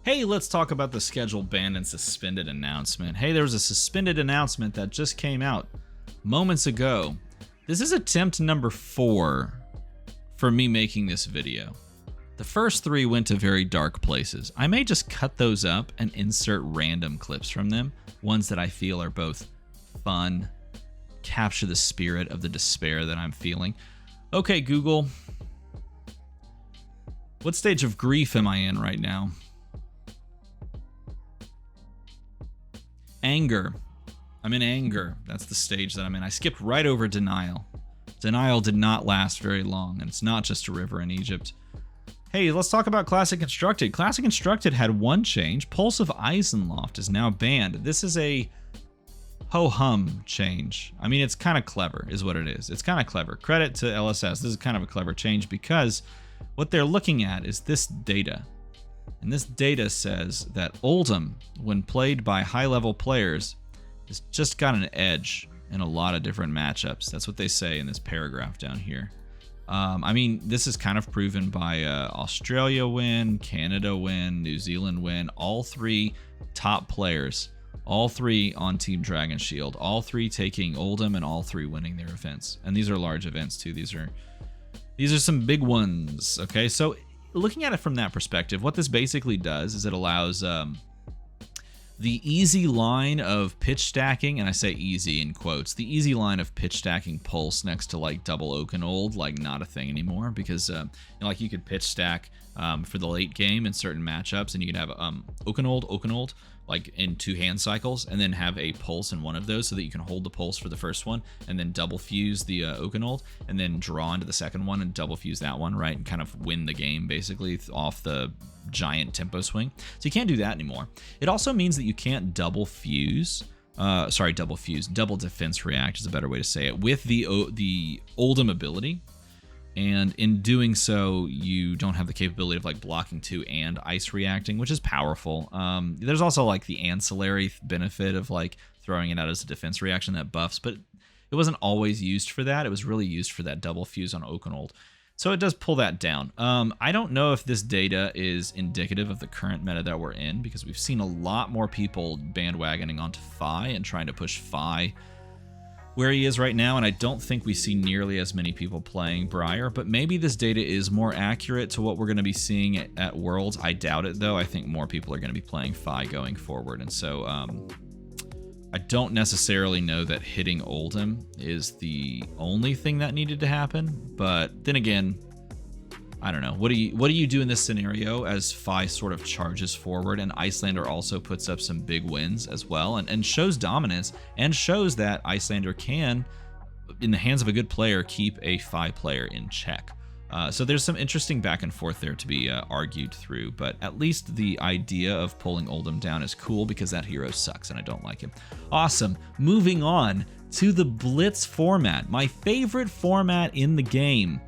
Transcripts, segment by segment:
Hey, let's talk about the scheduled banned and suspended announcement. Hey, there was a suspended announcement that just came out moments ago. This is attempt number 4 for me making this video. The first 3 went to very dark places. I may just cut those up and insert random clips from them, ones that I feel are both fun, capture the spirit of the despair that I'm feeling. Okay, Google, what stage of grief am I in right now? Anger. I'm in anger. That's the stage that I'm in. I skipped right over denial. Denial did not last very long, and it's not just a river in Egypt. Hey, let's talk about Classic Constructed. Classic Constructed had one change. Pulse of Eisenloft is now banned. This is a ho-hum change. I mean, it's kind of clever, is what it is. It's kind of clever. Credit to LSS. This is kind of a clever change because what they're looking at is this data. And this data says that Oldhim, when played by high-level players, has just got an edge in a lot of different matchups. That's what they say in this paragraph down here. I mean, this is kind of proven by Australia win, Canada win, New Zealand win. All 3 top players, all 3 on Team Dragon Shield, all 3 taking Oldhim and all 3 winning their events. And these are large events too. These are some big ones. Okay, so looking at it from that perspective, what this basically does is it allows the easy line of pitch stacking, and I say easy in quotes, the easy line of pitch stacking Pulse next to like double Oakenold, like not a thing anymore, because you know, like you could pitch stack for the late game in certain matchups, and you could have Oakenold like in 2 hand cycles, and then have a Pulse in one of those so that you can hold the Pulse for the first one and then double fuse the Oakenold and then draw into the second one and double fuse that one, right? And kind of win the game basically off the giant tempo swing. So you can't do that anymore. It also means that you can't double defense react is a better way to say it, with the Oldhim ability. And in doing so, you don't have the capability of like blocking 2 and ice reacting, which is powerful. There's also like the ancillary benefit of like throwing it out as a defense reaction that buffs, but it wasn't always used for that. It was really used for that double fuse on Oakenold. So it does pull that down. I don't know if this data is indicative of the current meta that we're in, because we've seen a lot more people bandwagoning onto Fi and trying to push Fi where he is right now, and I don't think we see nearly as many people playing Briar, but maybe this data is more accurate to what we're going to be seeing at Worlds. I doubt it, though. I think more people are going to be playing Fi going forward, and so I don't necessarily know that hitting Oldhim is the only thing that needed to happen, but then again, I don't know. What do you do in this scenario as Fi sort of charges forward, and Icelander also puts up some big wins as well, and shows dominance, and shows that Icelander can, in the hands of a good player, keep a Fi player in check. So there's some interesting back and forth there to be argued through, but at least the idea of pulling Oldhim down is cool because that hero sucks and I don't like him. Awesome. Moving on to the Blitz format, my favorite format in the game.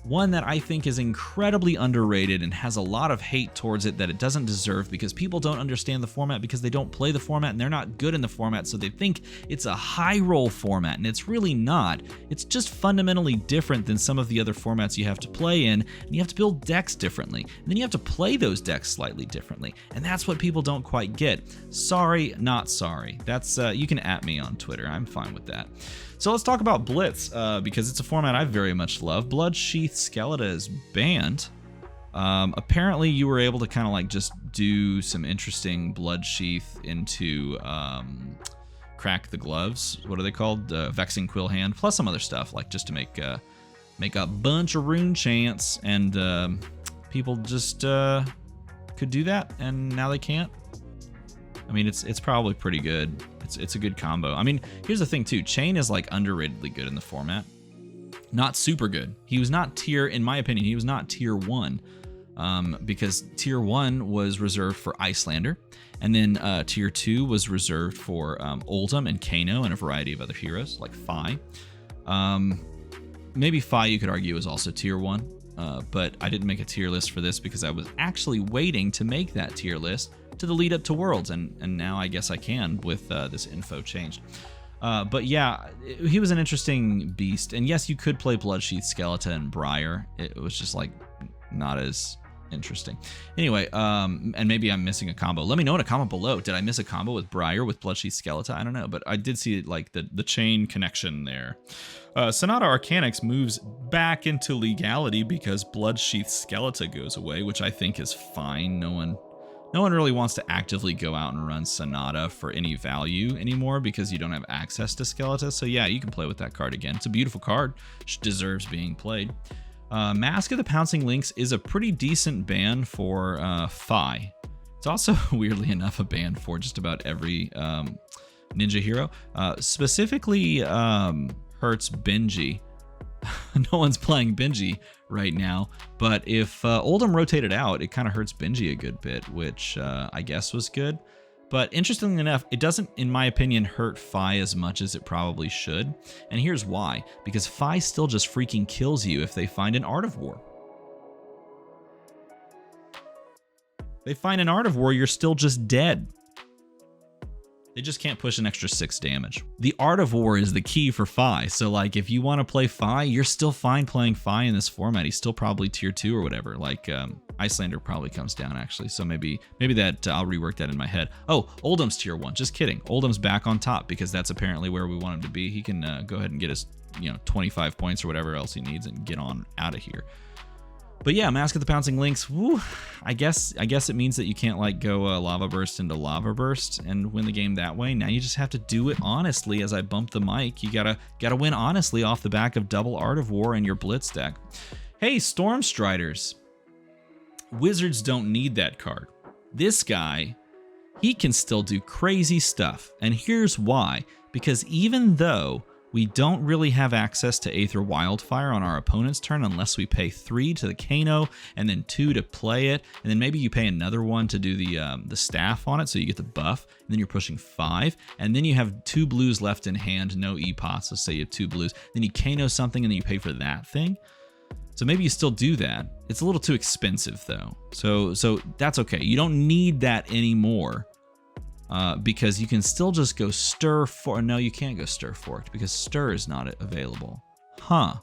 One that I think is incredibly underrated and has a lot of hate towards it that it doesn't deserve, because people don't understand the format because they don't play the format and they're not good in the format, so they think it's a high roll format, and it's really not. It's just fundamentally different than some of the other formats you have to play in, and you have to build decks differently, and then you have to play those decks slightly differently, and that's what people don't quite get. Sorry, not sorry. That's you can @ me on Twitter. I'm fine with that. So let's talk about Blitz, because it's a format I very much love. Bloodsheath Skeleton is banned. Apparently you were able to kind of like just do some interesting Bloodsheath into Crack the Gloves. What are they called? Vexing Quill Hand, plus some other stuff, like just to make a bunch of rune chants, and people just could do that, and now they can't. I mean, it's probably pretty good. It's a good combo. I mean, here's the thing too. Chain is like underratedly good in the format. Not super good. He was not in my opinion, he was not tier 1. Because tier 1 was reserved for Icelander, and then tier 2 was reserved for Oldhim and Kano and a variety of other heroes like Fi. Maybe Fi, you could argue, is also tier 1. But I didn't make a tier list for this because I was actually waiting to make that tier list to the lead up to Worlds, and now I guess I can with this info changed. But yeah, he was an interesting beast, and yes, you could play Bloodsheath Skeleton and Briar. It was just like not as Interesting. Anyway, and maybe I'm missing a combo. Let me know in a comment below. Did I miss a combo with Briar with Bloodsheath Skeleton? I don't know, but I did see like the chain connection there. Sonata Arcanix moves back into legality because Bloodsheath Skeleton goes away, which I think is fine. No one really wants to actively go out and run Sonata for any value anymore because you don't have access to Skeleton. So yeah, you can play with that card again. It's a beautiful card. Which deserves being played. Mask of the Pouncing Lynx is a pretty decent ban for Fi. It's also, weirdly enough, a ban for just about every ninja hero. Specifically hurts Benji. No one's playing Benji right now, but if Oldhim rotated out, it kind of hurts Benji a good bit, which I guess was good. But interestingly enough, it doesn't, in my opinion, hurt Fi as much as it probably should. And here's why. Because Fi still just freaking kills you if they find an Art of War. They find an Art of War, you're still just dead. They just can't push an extra 6 damage. The Art of War is the key for Fi. So like if you want to play Fi, you're still fine playing Fi in this format. He's still probably tier 2 or whatever. Like Icelander probably comes down actually. So maybe that I'll rework that in my head. Oh, Oldham's tier 1. Just kidding. Oldham's back on top because that's apparently where we want him to be. He can go ahead and get his 25 points or whatever else he needs and get on out of here. But yeah, Mask of the Pouncing Lynx, woo, I guess it means that you can't like go Lava Burst into Lava Burst and win the game that way. Now you just have to do it honestly. As I bump the mic, you gotta win honestly off the back of double Art of War and your Blitz deck. Hey, Storm Striders. Wizards don't need that card. This guy, he can still do crazy stuff. And here's why. Because even though we don't really have access to Aether Wildfire on our opponent's turn unless we pay 3 to the Kano and then 2 to play it, and then maybe you pay another 1 to do the staff on it so you get the buff, and then you're pushing 5, and then you have 2 blues left in hand, no EPOS, so say you have 2 blues, then you Kano something and then you pay for that thing. So maybe you still do that. It's a little too expensive though, so that's okay. You don't need that anymore. Because you can still just go Stir for. No, you can't go Stir Forked because Stir is not available. Huh.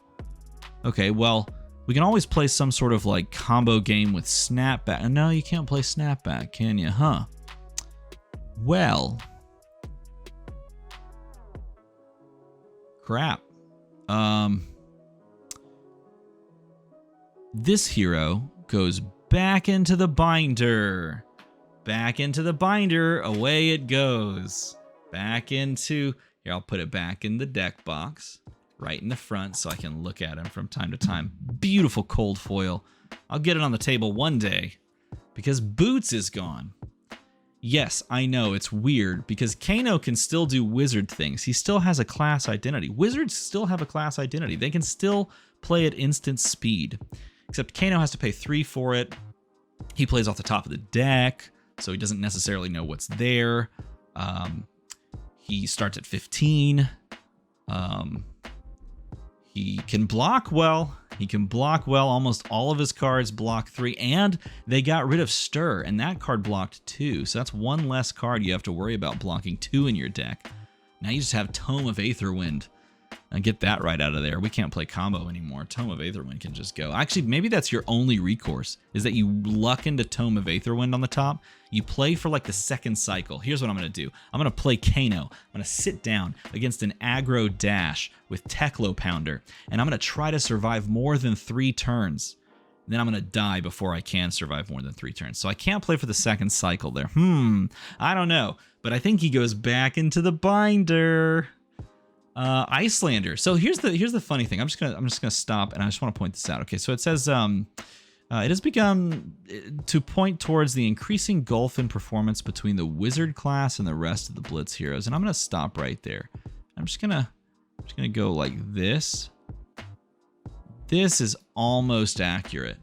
Okay, well, we can always play some sort of like combo game with Snapback. No, you can't play Snapback, can you? Huh. Well. Crap. This hero goes back into the binder. Back into the binder, away it goes. Back into, here, I'll put it back in the deck box, right in the front so I can look at him from time to time. Beautiful cold foil. I'll get it on the table one day because Boots is gone. Yes, I know, it's weird because Kano can still do wizard things. He still has a class identity. Wizards still have a class identity. They can still play at instant speed, except Kano has to pay 3 for it. He plays off the top of the deck, so he doesn't necessarily know what's there. He starts at 15. He can block well. He can block well. Almost all of his cards block 3, and they got rid of Stir, and that card blocked 2. So that's 1 less card you have to worry about blocking 2 in your deck. Now you just have Tome of Aetherwind. And get that right out of there. We can't play combo anymore. Tome of Aetherwind can just go. Actually, maybe that's your only recourse, is that you luck into Tome of Aetherwind on the top. You play for like the 2nd cycle. Here's what I'm going to do. I'm going to play Kano. I'm going to sit down against an aggro dash with Teklo Pounder, and I'm going to try to survive more than 3 turns. Then I'm going to die before I can survive more than 3 turns. So I can't play for the 2nd cycle there. I don't know. But I think he goes back into the binder. Icelander. So here's the funny thing. I'm just gonna stop and I just want to point this out. Okay, so it says it has begun to point towards the increasing gulf in performance between the wizard class and the rest of the Blitz heroes. And I'm gonna stop right there. I'm just gonna go like this. This is almost accurate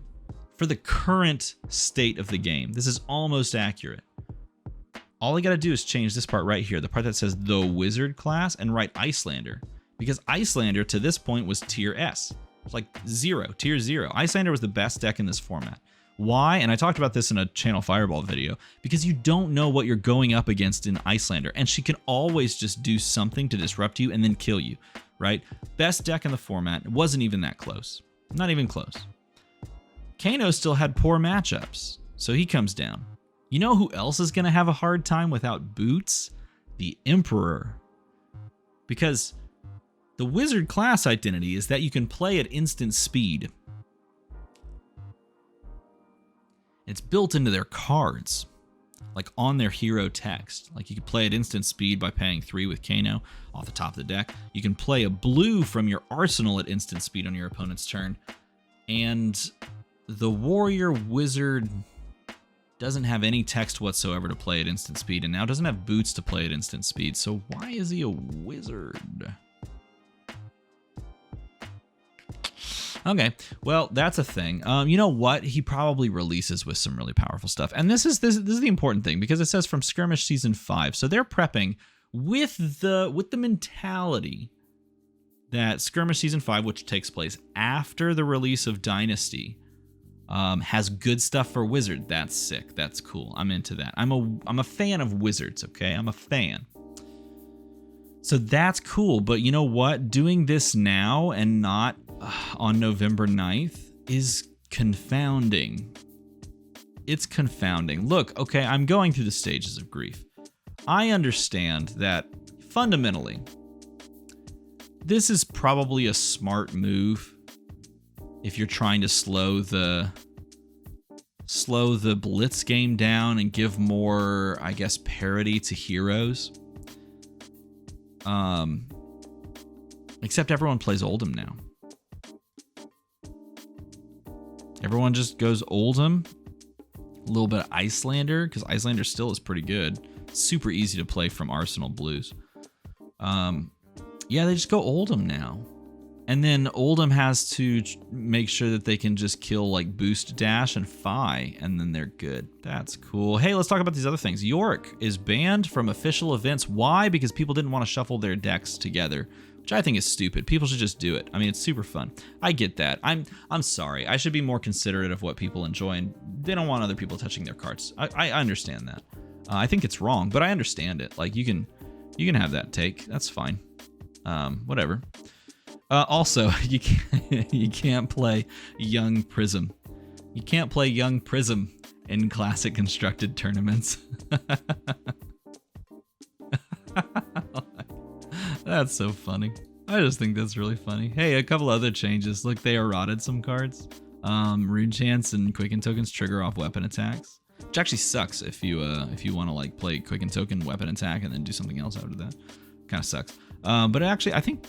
for the current state of the game. This is almost accurate. All I got to do is change this part right here, the part that says the wizard class, and write Icelander. Because Icelander to this point was tier S. It's like 0, tier 0. Icelander was the best deck in this format. Why? And I talked about this in a Channel Fireball video. Because you don't know what you're going up against in Icelander, and she can always just do something to disrupt you and then kill you, right? Best deck in the format. It wasn't even that close. Not even close. Kano still had poor matchups, so he comes down. You know who else is going to have a hard time without boots? The Emperor. Because the wizard class identity is that you can play at instant speed. It's built into their cards, like on their hero text. Like you can play at instant speed by paying 3 with Kano off the top of the deck. You can play a blue from your arsenal at instant speed on your opponent's turn. And the warrior wizard doesn't have any text whatsoever to play at instant speed, and now doesn't have boots to play at instant speed. So why is he a wizard? Okay, well, that's a thing. You know what? He probably releases with some really powerful stuff. And this is the important thing, because it says from Skirmish Season 5. So they're prepping with the mentality that Skirmish Season 5, which takes place after the release of Dynasty, has good stuff for Wizard. That's sick. That's cool. I'm into that. I'm a fan of Wizards, okay? I'm a fan. So that's cool, but you know what? Doing this now and not on November 9th is confounding. It's confounding. Look, okay, I'm going through the stages of grief. I understand that fundamentally, this is probably a smart move if you're trying to slow the blitz game down and give more, I guess, parity to heroes. Except everyone plays Oldhim now. Everyone just goes Oldhim, a little bit of Icelander, because Icelander still is pretty good. Super easy to play from Arsenal Blues. Yeah, they just go Oldhim now. And then Oldhim has to make sure that they can just kill like Boost Dash and Fi, and then they're good. That's cool. Hey, let's talk about these other things. Yorick is banned from official events. Why? Because people didn't want to shuffle their decks together, which I think is stupid. People should just do it. I mean, it's super fun. I get that. I'm sorry. I should be more considerate of what people enjoy, and they don't want other people touching their cards. I understand that. I think it's wrong, but I understand it. Like you can have that take. That's fine. Whatever. Also, you can't play Young Prism. You can't play Young Prism in Classic Constructed tournaments. That's so funny. I just think that's really funny. Hey, a couple other changes. Look, they eroded some cards. Rune Chance and Quicken Tokens trigger off weapon attacks, which actually sucks if you want to like play Quicken Token weapon attack and then do something else after that. Kind of sucks. But actually, I think,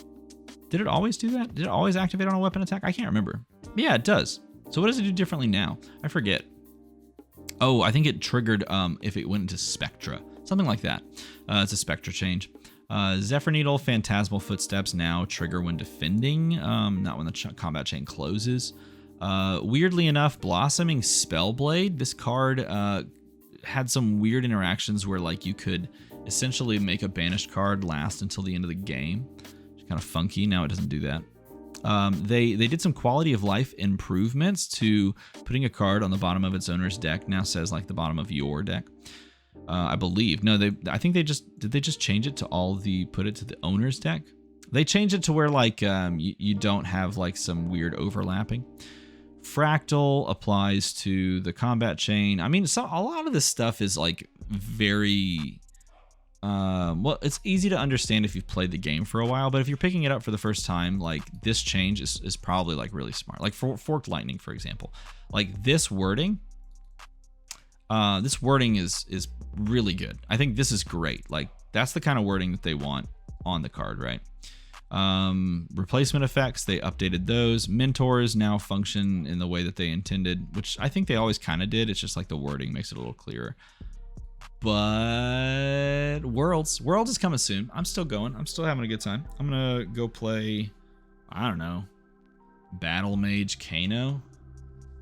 did it always do that? Did it always activate on a weapon attack? I can't remember. But yeah, it does. So what does it do differently now? I forget. Oh, I think it triggered if it went into Spectra. Something like that. It's a Spectra change. Zephyr Needle, Phantasmal Footsteps now trigger when defending, not when the combat chain closes. Weirdly enough, Blossoming Spellblade, this card had some weird interactions where like you could essentially make a banished card last until the end of the game. Kind of funky. Now it doesn't do that. They did some quality of life improvements to putting a card on the bottom of its owner's deck. Now says like the bottom of your deck. I believe. No, I think did they just change it to put it to the owner's deck? They changed it to where like you don't have like some weird overlapping. Fractal applies to the combat chain. I mean, a lot of this stuff is like very well, it's easy to understand if you've played the game for a while, but if you're picking it up for the first time, like this change is probably like really smart. Like for Forked Lightning, for example, like this wording is really good. I think this is great. Like that's the kind of wording that they want on the card, right? Replacement effects, they updated those. Mentors now function in the way that they intended, which I think they always kind of did. It's just like the wording makes it a little clearer. But Worlds is coming soon. I'm still going. I'm still having a good time. I'm gonna go play, I don't know, Battle Mage Kano.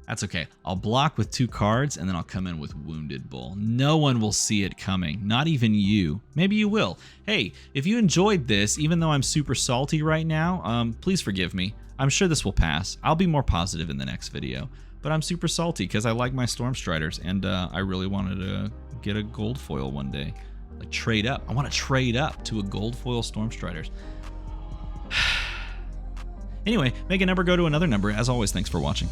That's okay. I'll block with 2 cards and then I'll come in with Wounded Bull. No one will see it coming. Not even you. Maybe you will. Hey, if you enjoyed this, even though I'm super salty right now, please forgive me. I'm sure this will pass. I'll be more positive in the next video. But I'm super salty because I like my Stormstriders and I really wanted to get a gold foil one day. Like trade up. I want to trade up to a gold foil Stormstriders. Anyway, make a number go to another number. As always, thanks for watching.